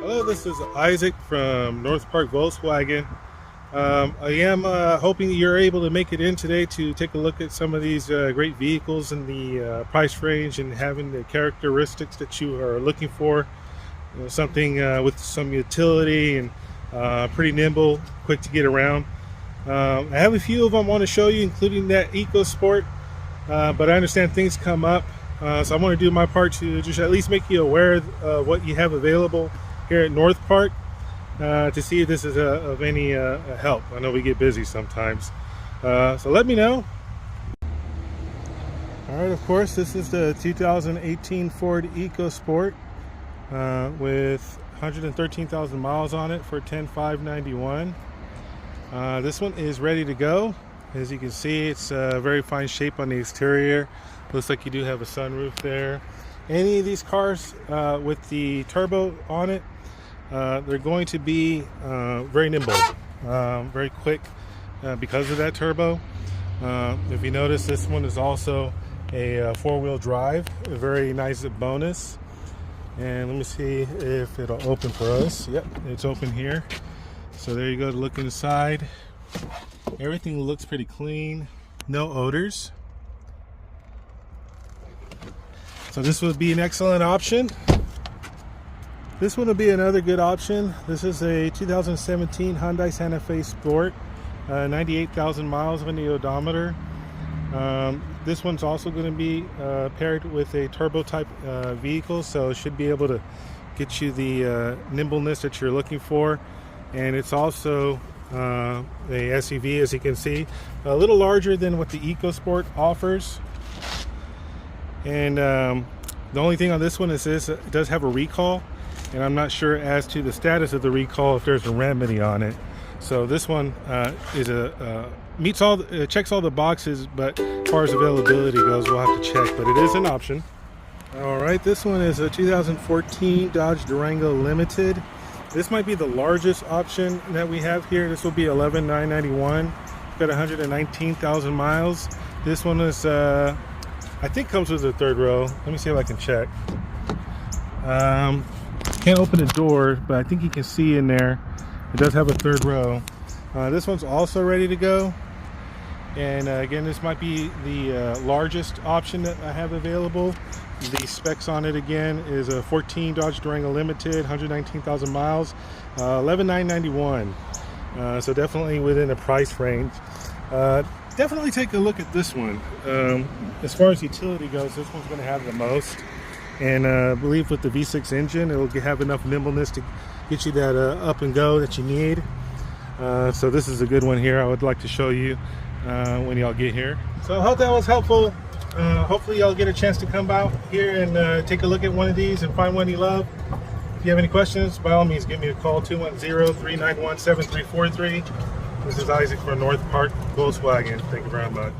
Hello, this is Isaac from North Park Volkswagen. I am hoping you're able to make it in today to take a look at some of these great vehicles in the price range and having the characteristics that you are looking for. You know, something with some utility and pretty nimble, quick to get around. I have a few of them I want to show you, including that EcoSport, but I understand things come up. So I want to do my part to just at least make you aware of what you have available here at North Park to see if this is of any help. I know we get busy sometimes, so let me know. All right, of course, this is the 2018 Ford EcoSport with 113,000 miles on it for $10,591. This one is ready to go. As you can see, it's very fine shape on the exterior. Looks like you do have a sunroof there. Any of these cars with the turbo on it, they're going to be very nimble, very quick because of that turbo. If you notice, this one is also a four-wheel drive, a very nice bonus. And let me see if it'll open for us. Yep, it's open here. So there you go to look inside. Everything looks pretty clean, no odors. So this would be an excellent option. This one would be another good option. This is a 2017 Hyundai Santa Fe Sport, 98,000 miles on the odometer. This one's also going to be paired with a turbo type vehicle, so it should be able to get you the nimbleness that you're looking for. And it's also a SUV, as you can see, a little larger than what the EcoSport offers. And the only thing on this one is it does have a recall, and I'm not sure as to the status of the recall, if there's a remedy on it. So this one is meets all checks all the boxes, but as far as availability goes, we'll have to check, but it is an option. All right, this one is a 2014 Dodge Durango Limited. This might be the largest option that we have here. This will be $11,991. Got 119,000 miles. This one is I think comes with a third row. Let me see if I can check. Can't open the door, but I think you can see in there it does have a third row. This one's also ready to go, and again, this might be the largest option that I have available. The specs on it again is a 14 Dodge Durango Limited, 119,000 miles, $11,991. So definitely within a price range. Definitely take a look at this one. As far as utility goes, this one's going to have the most, and I believe with the V6 engine, it will have enough nimbleness to get you that up and go that you need. So this is a good one here. I would like to show you when y'all get here. So I hope that was helpful. Hopefully y'all get a chance to come out here and take a look at one of these and find one you love. If you have any questions, by all means give me a call, 210-391-7343. This is Isaac from North Park Volkswagen. Thank you very much.